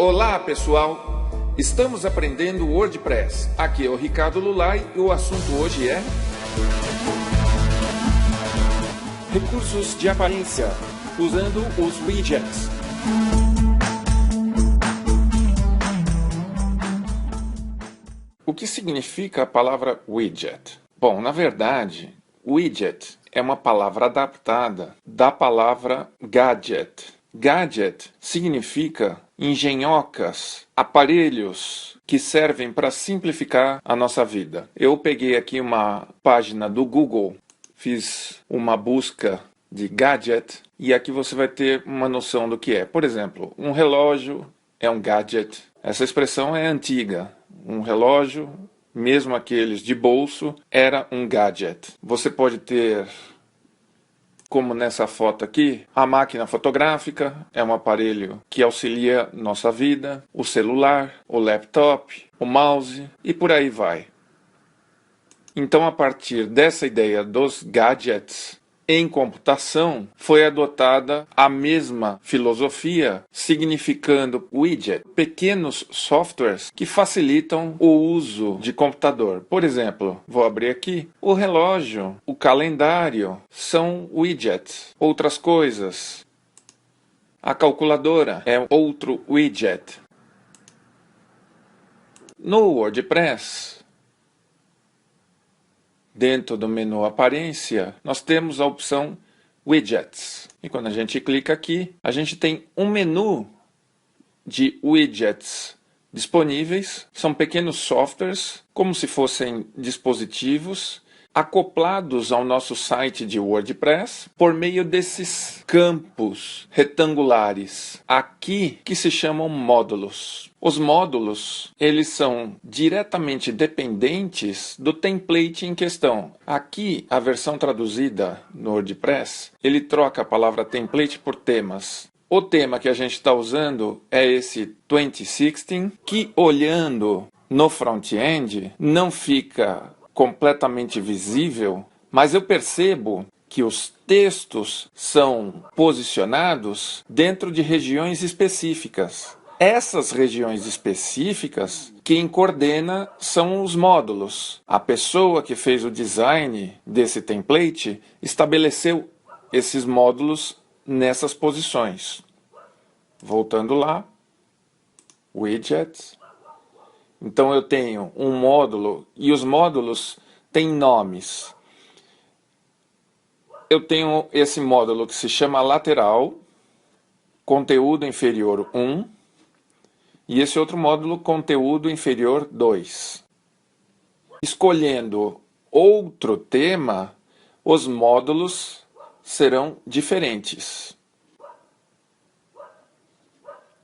Olá, pessoal! Estamos aprendendo WordPress. Aqui é o Ricardo Lulay e o assunto hoje é recursos de aparência usando os widgets. O que significa a palavra widget? Bom, na verdade, widget é uma palavra adaptada da palavra gadget. Gadget significa engenhocas, aparelhos que servem para simplificar a nossa vida. Eu peguei aqui uma página do Google, fiz uma busca de gadget e aqui você vai ter uma noção do que é. Por exemplo, um relógio é um gadget. Essa expressão é antiga. Um relógio, mesmo aqueles de bolso, era um gadget. Você pode ter, como nessa foto aqui, a máquina fotográfica é um aparelho que auxilia nossa vida, o celular, o laptop, o mouse e por aí vai. Então, a partir dessa ideia dos gadgets, em computação, foi adotada a mesma filosofia, significando widget, pequenos softwares que facilitam o uso de computador. Por exemplo, vou abrir aqui, o relógio, o calendário, são widgets. Outras coisas, a calculadora é outro widget. No WordPress, dentro do menu Aparência, nós temos a opção Widgets. E quando a gente clica aqui, a gente tem um menu de widgets disponíveis. São pequenos softwares, como se fossem dispositivos, acoplados ao nosso site de WordPress por meio desses campos retangulares aqui que se chamam módulos. Os módulos, eles são diretamente dependentes do template em questão. Aqui, a versão traduzida no WordPress, ele troca a palavra template por temas. O tema que a gente está usando é esse 2016, que olhando no front-end não fica completamente visível, mas eu percebo que os textos são posicionados dentro de regiões específicas. Essas regiões específicas, quem coordena são os módulos. A pessoa que fez o design desse template estabeleceu esses módulos nessas posições. Voltando lá, widgets. Então eu tenho um módulo e os módulos têm nomes. Eu tenho esse módulo que se chama lateral, conteúdo inferior 1, e esse outro módulo, conteúdo inferior 2. Escolhendo outro tema, os módulos serão diferentes.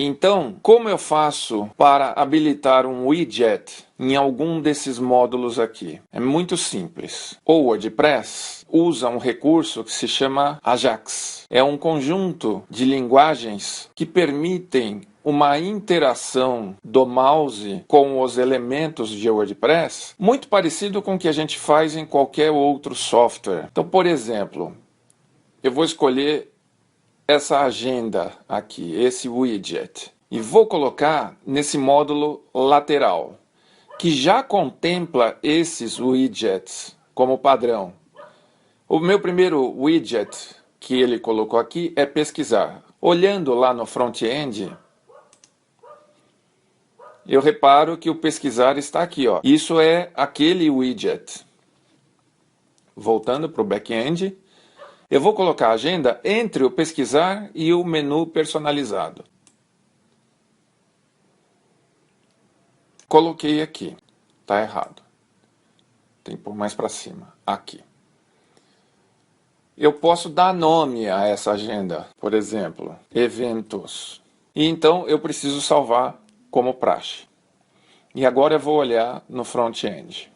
Então, como eu faço para habilitar um widget em algum desses módulos aqui? É muito simples. O WordPress usa um recurso que se chama Ajax. É um conjunto de linguagens que permitem uma interação do mouse com os elementos de WordPress muito parecido com o que a gente faz em qualquer outro software. Então, por exemplo, eu vou escolher essa agenda aqui, esse widget, e vou colocar nesse módulo lateral, que já contempla esses widgets como padrão. O meu primeiro widget que ele colocou aqui é pesquisar. Olhando lá no front-end, eu reparo que o pesquisar está aqui, ó. Isso é aquele widget. Voltando para o back-end, eu vou colocar a agenda entre o pesquisar e o menu personalizado. Coloquei aqui. Está errado. Tem que pôr mais para cima. Aqui. Eu posso dar nome a essa agenda. Por exemplo, eventos. E então eu preciso salvar como praxe. E agora eu vou olhar no front-end.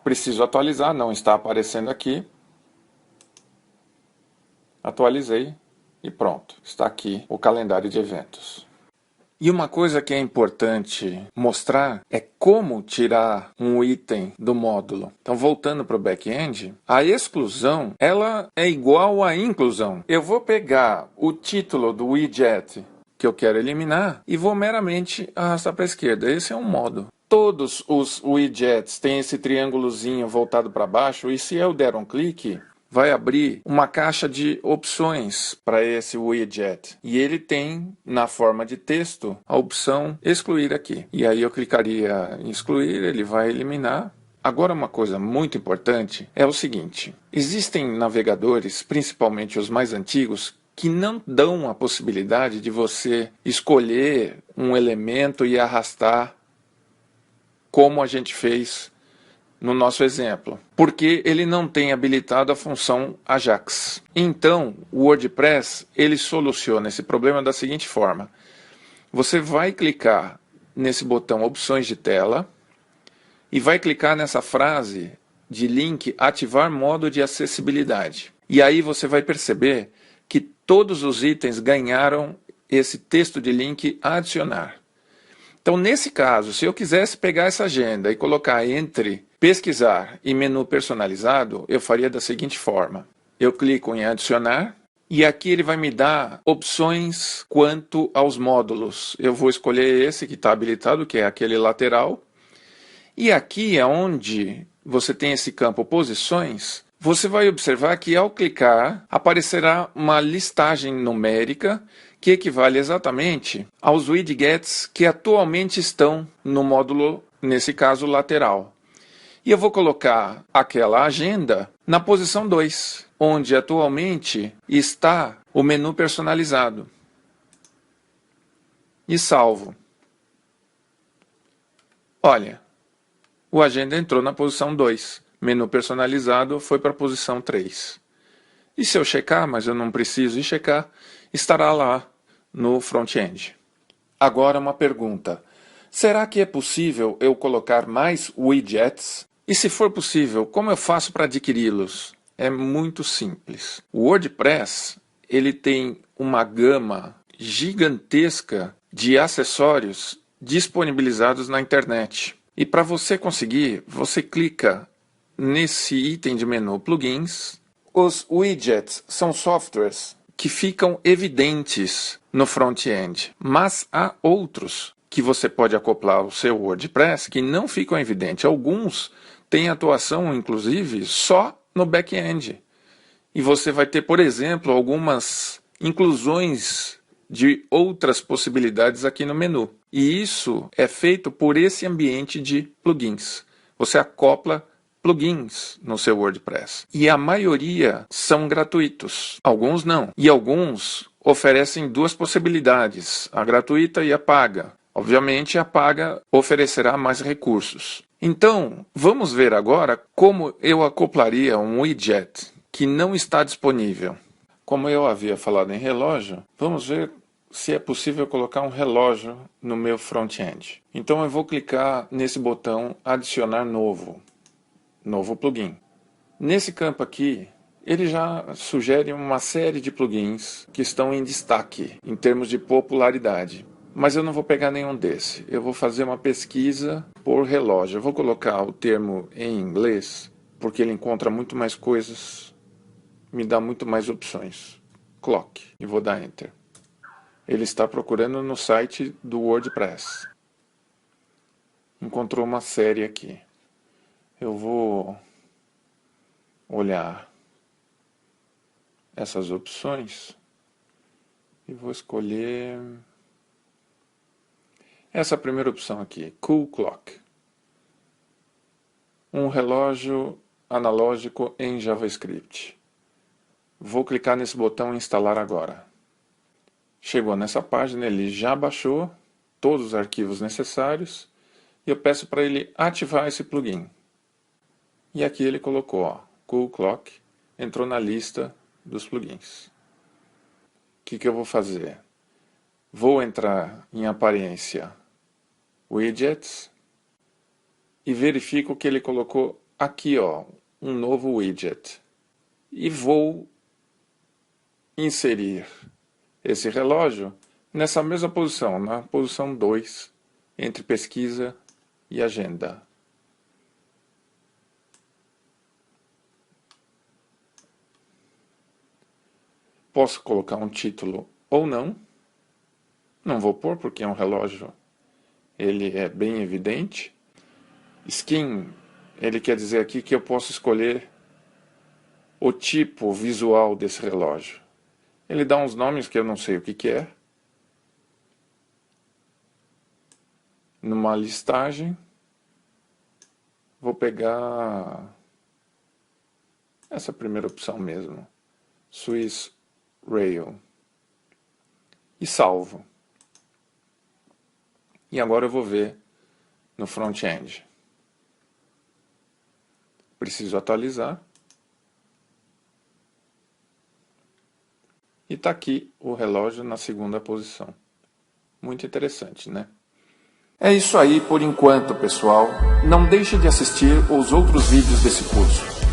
Preciso atualizar, não está aparecendo aqui. Atualizei e pronto. Está aqui o calendário de eventos. E uma coisa que é importante mostrar é como tirar um item do módulo. Então, voltando para o back-end, a exclusão ela é igual à inclusão. Eu vou pegar o título do widget que eu quero eliminar e vou meramente arrastar para a esquerda. Esse é um modo. Todos os widgets têm esse triângulozinho voltado para baixo e se eu der um clique, vai abrir uma caixa de opções para esse widget. E ele tem, na forma de texto, a opção excluir aqui. E aí eu clicaria em excluir, ele vai eliminar. Agora uma coisa muito importante é o seguinte, existem navegadores, principalmente os mais antigos, que não dão a possibilidade de você escolher um elemento e arrastar como a gente fez no nosso exemplo, porque ele não tem habilitado a função Ajax. Então, o WordPress ele soluciona esse problema da seguinte forma. Você vai clicar nesse botão Opções de tela e vai clicar nessa frase de link Ativar modo de acessibilidade. E aí você vai perceber que todos os itens ganharam esse texto de link Adicionar. Então, nesse caso, se eu quisesse pegar essa agenda e colocar entre pesquisar e menu personalizado, eu faria da seguinte forma. Eu clico em adicionar e aqui ele vai me dar opções quanto aos módulos. Eu vou escolher esse que está habilitado, que é aquele lateral. E aqui é onde você tem esse campo posições. Você vai observar que ao clicar aparecerá uma listagem numérica que equivale exatamente aos widgets que atualmente estão no módulo, nesse caso, lateral. E eu vou colocar aquela agenda na posição 2, onde atualmente está o menu personalizado. E salvo. Olha, o agenda entrou na posição 2. Menu personalizado foi para a posição 3. E se eu checar, mas eu não preciso ir checar, estará lá no front-end. Agora uma pergunta. Será que é possível eu colocar mais widgets? E se for possível, como eu faço para adquiri-los? É muito simples. O WordPress ele tem uma gama gigantesca de acessórios disponibilizados na internet. E para você conseguir, você clica nesse item de menu Plugins. Os widgets são softwares que ficam evidentes no front-end, mas há outros que você pode acoplar ao seu WordPress que não ficam evidentes. Alguns têm atuação, inclusive, só no back-end. E você vai ter, por exemplo, algumas inclusões de outras possibilidades aqui no menu. E isso é feito por esse ambiente de plugins. Você acopla plugins no seu WordPress. E a maioria são gratuitos. Alguns não. E alguns oferecem duas possibilidades, a gratuita e a paga. Obviamente, a paga oferecerá mais recursos. Então, vamos ver agora como eu acoplaria um widget que não está disponível. Como eu havia falado em relógio, vamos ver se é possível colocar um relógio no meu front-end. Então eu vou clicar nesse botão Adicionar novo plugin. Nesse campo aqui, ele já sugere uma série de plugins que estão em destaque em termos de popularidade. Mas eu não vou pegar nenhum desse. Eu vou fazer uma pesquisa por relógio. Eu vou colocar o termo em inglês, porque ele encontra muito mais coisas, me dá muito mais opções. Clock. E vou dar Enter. Ele está procurando no site do WordPress. Encontrou uma série aqui. Eu vou olhar essas opções e vou escolher essa primeira opção aqui, Cool Clock. Um relógio analógico em JavaScript. Vou clicar nesse botão Instalar agora. Chegou nessa página, ele já baixou todos os arquivos necessários e eu peço para ele ativar esse plugin. E aqui ele colocou, ó, Cool Clock, entrou na lista dos plugins. O que eu vou fazer? Vou entrar em aparência Widgets e verifico que ele colocou aqui, ó, um novo widget. E vou inserir esse relógio nessa mesma posição, na posição 2, entre pesquisa e agenda. Posso colocar um título ou não. Não vou pôr porque é um relógio, ele é bem evidente. Skin, ele quer dizer aqui que eu posso escolher o tipo visual desse relógio. Ele dá uns nomes que eu não sei o que é. Numa listagem, vou pegar essa primeira opção mesmo, Swiss Rail, e salvo. E agora eu vou ver no front-end. Preciso atualizar. E está aqui o relógio na segunda posição. Muito interessante, né? É isso aí por enquanto, pessoal. Não deixe de assistir os outros vídeos desse curso.